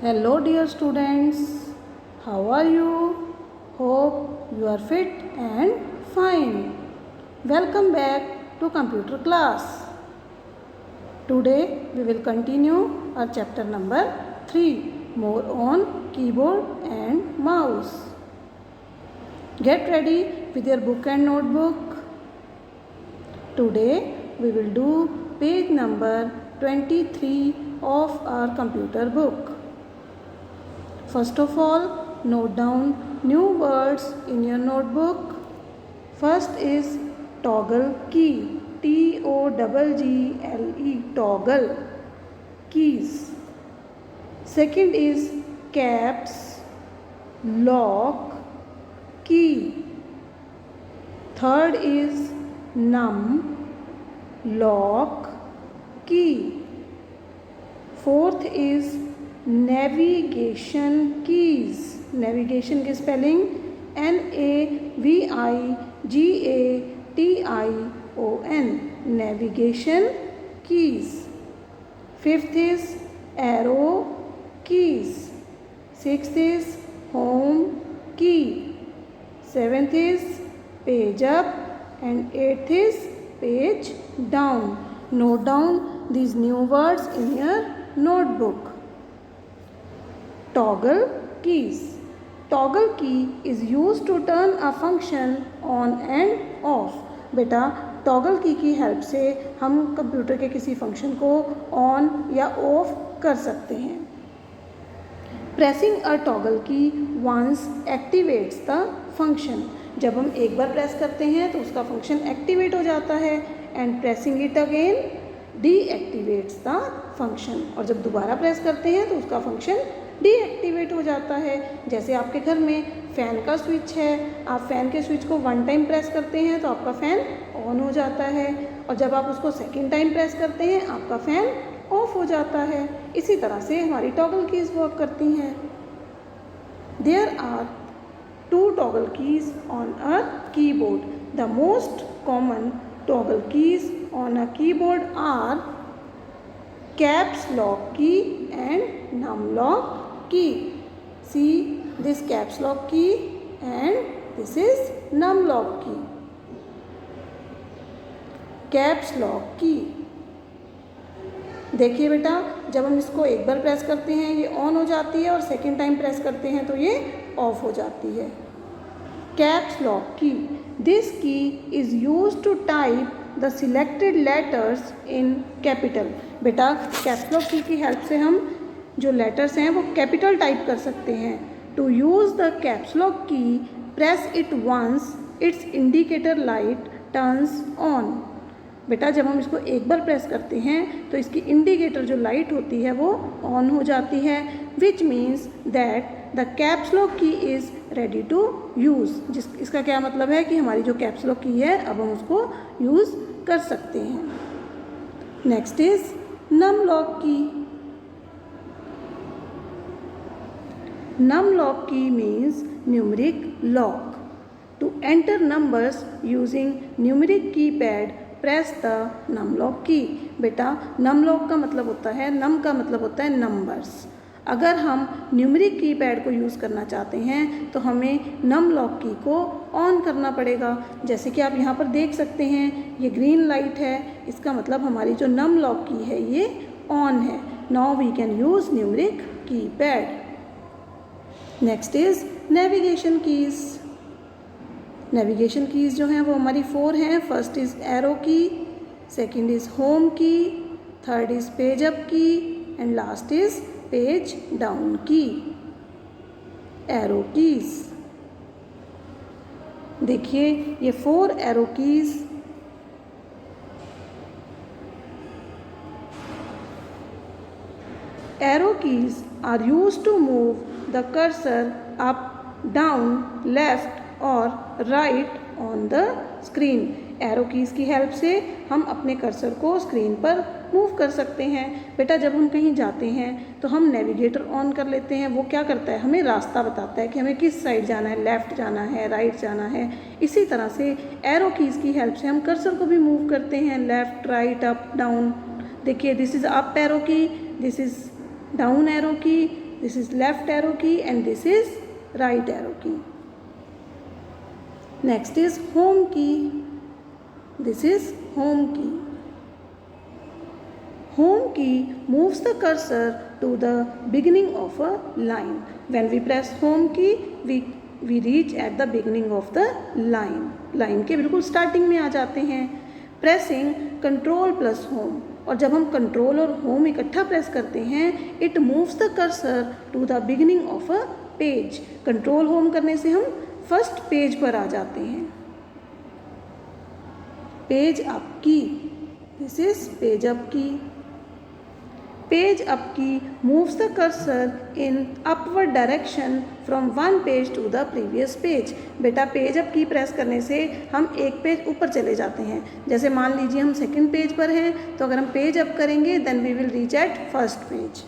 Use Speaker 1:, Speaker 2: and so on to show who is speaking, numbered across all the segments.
Speaker 1: Hello dear students, how are you? Hope you are fit and fine. Welcome back to computer class. Today we will continue our chapter number 3, more on keyboard and mouse. Get ready with your book and notebook. Today we will do page number 23 of our computer book. First of all, note down new words in your notebook. First is toggle key, Toggle, toggle, keys. Second is caps lock key. Third is num lock key. Fourth is navigation keys. Navigation की spelling NAVIGATION. Navigation keys. Fifth is arrow keys. Sixth is home key. Seventh is page up and eighth is page down. Note down these new words in your notebook. Toggle keys. Toggle key is used to turn a function on and off. बेटा toggle की help से हम computer के किसी function को on या of कर सकते हैं. प्रेसिंग अ टॉगल की वंस एक्टिवेट्स द फंक्शन. जब हम एक बार प्रेस करते हैं तो उसका फंक्शन एक्टिवेट हो जाता है and pressing it again deactivates the function. और जब दोबारा प्रेस करते हैं तो उसका फंक्शन डीएक्टिवेट हो जाता है. जैसे आपके घर में फ़ैन का स्विच है, आप फ़ैन के स्विच को वन टाइम प्रेस करते हैं तो आपका फ़ैन ऑन हो जाता है और जब आप उसको सेकेंड टाइम प्रेस करते हैं आपका फ़ैन ऑफ हो जाता है. इसी तरह से हमारी टॉगल कीज़ वर्क करती हैं. There are 2 toggle keys on a keyboard. The most common toggle keys on a keyboard are caps lock key and num lock key. See this caps lock key and this is num lock key. Caps lock key. देखिए बेटा, जब हम इसको एक बार press करते हैं ये on हो जाती है और सेकेंड टाइम प्रेस करते हैं तो ये ऑफ हो जाती है. Caps lock key. This key is used to type the selected letters in capital. बेटा कैप्स लॉक की हेल्प से हम जो लेटर्स हैं वो कैपिटल टाइप कर सकते हैं. To use the caps lock key press it once its indicator light turns on. बेटा जब हम इसको एक बार प्रेस करते हैं तो इसकी इंडिकेटर जो लाइट होती है वो ऑन हो जाती है. Which means that the caps lock की इज़ रेडी टू यूज़. इसका क्या मतलब है कि हमारी जो कैप्स लॉक की है अब हम उसको यूज़ कर सकते हैं. Next is num lock key. Num lock key means numeric lock. To enter numbers using numeric keypad press the num lock key. बेटा नम लॉक का मतलब होता है, नम का मतलब होता है नंबर्स. अगर हम न्यूमेरिक कीपैड को यूज़ करना चाहते हैं तो हमें नम लॉक की को ऑन करना पड़ेगा. जैसे कि आप यहाँ पर देख सकते हैं ये ग्रीन लाइट है, इसका मतलब हमारी जो नम लॉक की है ये ऑन है. Now we can use numeric keypad. Next is navigation keys. Navigation keys जो हैं वो हमारी 4 हैं. First is arrow key, second is home key, third is page up key and last is page down key. Arrow keys. देखिए ये 4 arrow keys. Arrow keys are used to move the cursor up, down, left और right on the screen. Arrow keys की help से हम अपने cursor को screen पर move कर सकते हैं. बेटा जब हम कहीं जाते हैं तो हम नेविगेटर ऑन कर लेते हैं. वो क्या करता है, हमें रास्ता बताता है कि हमें किस साइड जाना है, लेफ़्ट जाना है, राइट जाना है. इसी तरह से एरो कीज़ की हेल्प से हम कर्सर को भी मूव करते हैं, लेफ़्ट, राइट, अप, डाउन. देखिए दिस इज़ अप एरो की, दिस इज़ डाउन एरो की, This is left arrow key and this is right arrow key. Next is home key. This is home key. Home key moves the cursor to the beginning of a line. When we press home key, we reach at the beginning of the line. Line के बिल्कुल starting में आ जाते हैं. Pressing Control plus Home. और जब हम control और होम इकट्ठा प्रेस करते हैं, it moves the cursor to the beginning of a page. Control home करने से हम फर्स्ट पेज पर आ जाते हैं. Page up key. This is page up key. Page up key moves the cursor in upward direction from one page to the previous page. बेटा page up की press करने से हम एक पेज ऊपर चले जाते हैं. जैसे मान लीजिए हम सेकंड पेज पर हैं, तो अगर हम पेज अप करेंगे then we will reach at first page.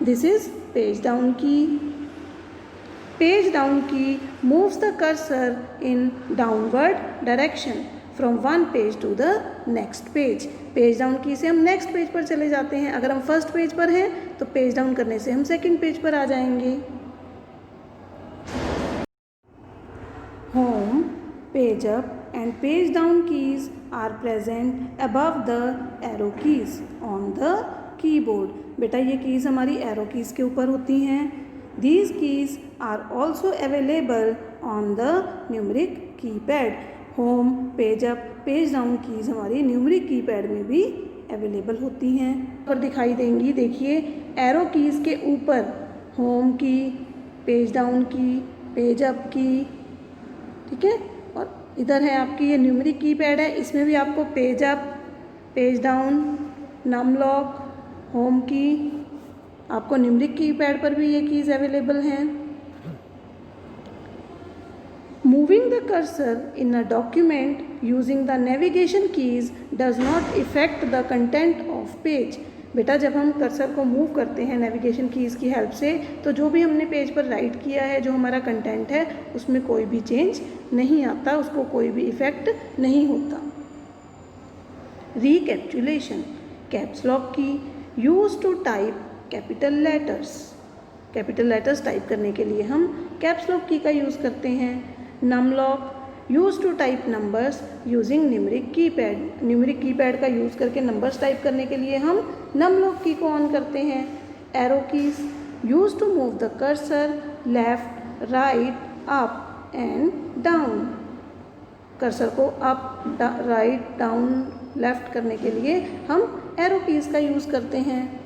Speaker 1: This is page down key. Page down key moves the cursor in downward direction from one page to the next page. Page down key से हम next page पर चले जाते हैं. अगर हम first page पर हैं तो पेज डाउन करने से हम सेकंड पेज पर आ जाएंगे. Home, page up and page down keys are present above the arrow keys on the keyboard. बेटा ये कीज हमारी एरो कीज के ऊपर होती हैं. These keys are also available on the numeric keypad. Home, page up, page down keys हमारी numeric keypad में भी अवेलेबल होती हैं. पर दिखाई देंगी. देखिए एरो कीज के ऊपर होम की, page down key, page up की. ठीक है. और इधर है आपकी ये न्यूमेरिक कीपैड है. इसमें भी आपको page up, page down, num lock, home key, आपको न्यूमेरिक कीपैड पर भी ये कीज अवेलेबल हैं. Moving the cursor in a document using the navigation keys does not affect the content of page. बेटा जब हम कर्सर को मूव करते हैं नेविगेशन कीज़ की हेल्प से, तो जो भी हमने पेज पर राइट किया है, जो हमारा कंटेंट है, उसमें कोई भी चेंज नहीं आता, उसको कोई भी इफ़ेक्ट नहीं होता. Recapitulation. Caps lock key use to type capital letters. Capital letters type करने के लिए हम कैप्स लॉक की का यूज़ करते हैं. Num lock use to type numbers using numeric keypad. Numeric keypad का यूज़ करके नंबर्स टाइप करने के लिए हम नम लॉक की को ऑन करते हैं. Arrow keys use to move the cursor left, right, up and down. Cursor को अप, राइट, डाउन, लेफ्ट करने के लिए हम एरो कीज का यूज़ करते हैं.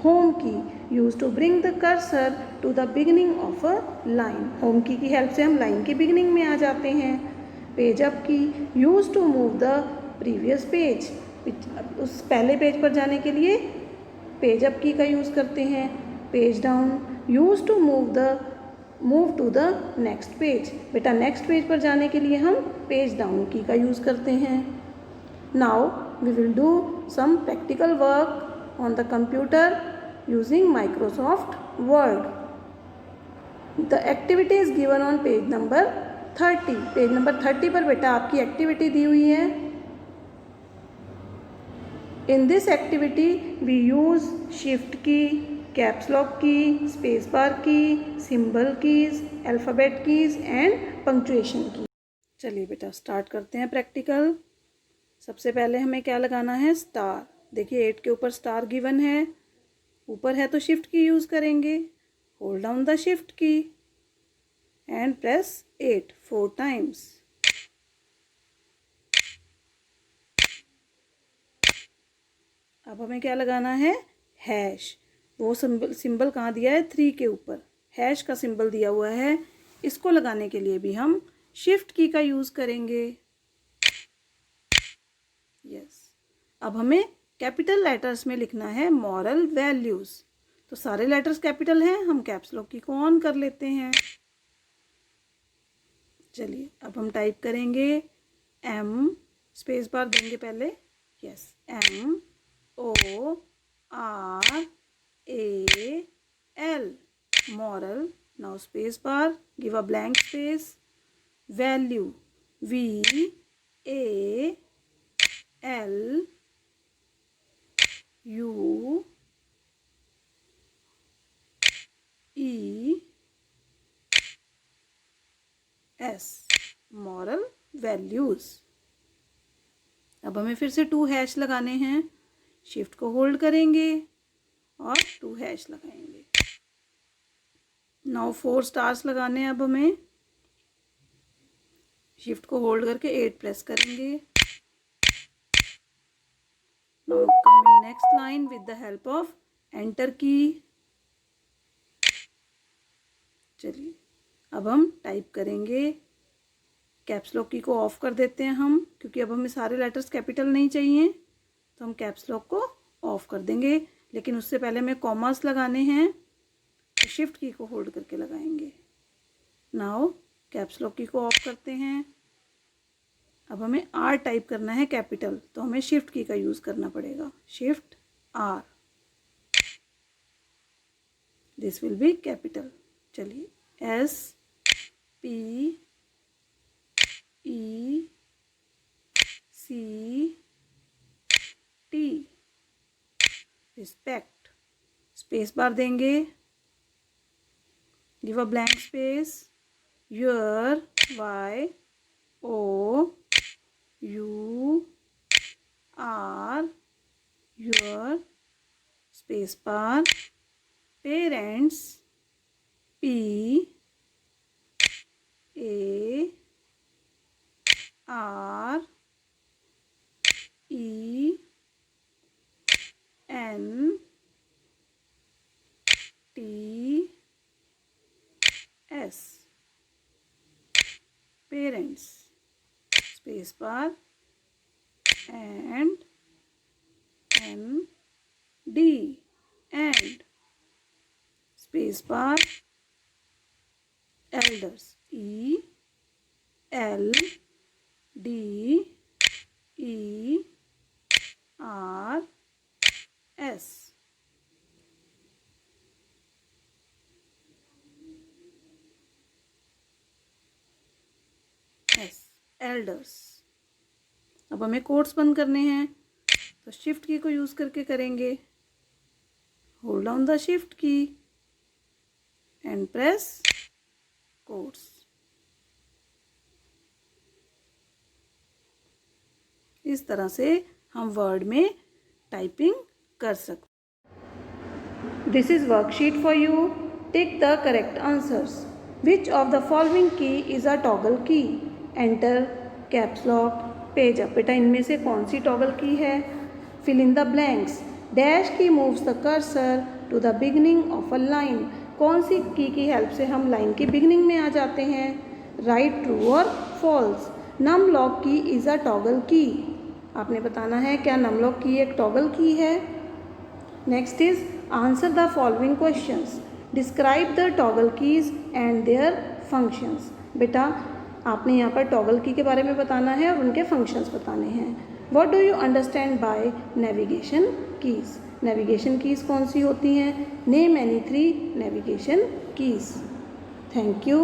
Speaker 1: Home key use to bring the cursor to the beginning of a line. Home key help से हम लाइन के बिगिनिंग में आ जाते हैं. Page up key use to move the previous page. उस पहले पेज पर जाने के लिए पेज अप की का यूज़ करते हैं. Page down use to move to the next page. बेटा नेक्स्ट पेज पर जाने के लिए हम पेज डाउन की का यूज़ करते हैं. Now we will do some practical work on the computer using Microsoft Word. The activity is given on page number 30. Page number 30 पर बेटा आपकी एक्टिविटी दी हुई है. In this activity we use shift key, caps lock key, space bar key, symbol keys, alphabet keys and punctuation key. चलिए बेटा start करते हैं practical. सबसे पहले हमें क्या लगाना है? स्टार. देखिए 8 के ऊपर स्टार गिवन है. ऊपर है तो शिफ्ट की यूज़ करेंगे. Hold down the shift key and press 8 4 times. अब हमें क्या लगाना है? हैश. वो सिंबल कहाँ दिया है? 3 के ऊपर हैश का सिंबल दिया हुआ है. इसको लगाने के लिए भी हम शिफ्ट की का यूज़ करेंगे. यस. अब हमें कैपिटल लेटर्स में लिखना है मॉरल वैल्यूज़. तो सारे लेटर्स कैपिटल हैं. हम कैप्स लॉक की को ऑन कर लेते हैं. चलिए अब हम टाइप करेंगे एम, स्पेस बार देंगे पहले. Yes. MORAL moral. Now space bar, give a blank space. Value VALU S, moral values. अब हमें फिर से 2 हैश लगाने हैं। शिफ्ट को होल्ड करेंगे और 2 हैश लगाएंगे। नाउ 4 स्टार्स लगाने हैं अब हमें। शिफ्ट को होल्ड करके 8 प्रेस करेंगे। Now come in next line with the help of enter की। चलिए अब हम टाइप करेंगे। कैप्स लॉक की को ऑफ कर देते हैं हम, क्योंकि अब हमें सारे लेटर्स कैपिटल नहीं चाहिए, तो हम कैप्स लॉक को ऑफ कर देंगे। लेकिन उससे पहले हमें कॉमास लगाने हैं, तो शिफ्ट की को होल्ड करके लगाएंगे। नाउ कैप्स लॉक की को ऑफ करते हैं। अब हमें आर टाइप करना है कैपिटल, तो हमें शिफ्ट की का यूज़ करना पड़ेगा। Shift R, this will be capital. चलिए S P E C T, respect. Space bar देंगे, give a blank space. Your, Y O U R, your, space bar. Parents, P A R E N T S, parents, space bar, and N D, and, space bar, elders, E L D E R S, S, elders. अब हमें quotes बंद करने हैं, तो shift की को use करके करेंगे। Hold down the shift key and press quotes. इस तरह से हम वर्ड में टाइपिंग कर सकते। This is worksheet for you. Tick the correct answers. Which of the following key is a toggle key? Enter, caps lock, page up. बेटा इनमें से कौन सी टॉगल की है? Fill in the blanks. Dash key moves the cursor to the beginning of a line. कौन सी की help से हम लाइन की बिगनिंग में आ जाते हैं? राइट, ट्रू और फॉल्स। नम लॉक की इज अ टॉगल की। आपने बताना है क्या नम लॉक की एक टॉगल की है? Next is answer the following questions. Describe the toggle keys and their functions. बेटा आपने यहाँ पर टॉगल की के बारे में बताना है और उनके फंक्शंस बताने हैं। What do you understand by navigation keys? Navigation keys कौन सी होती हैं? Name any 3 navigation keys. Thank you.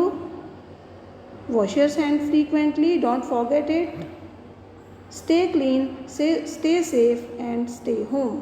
Speaker 1: Wash your hand frequently, don't forget it. Stay clean, stay safe and stay home.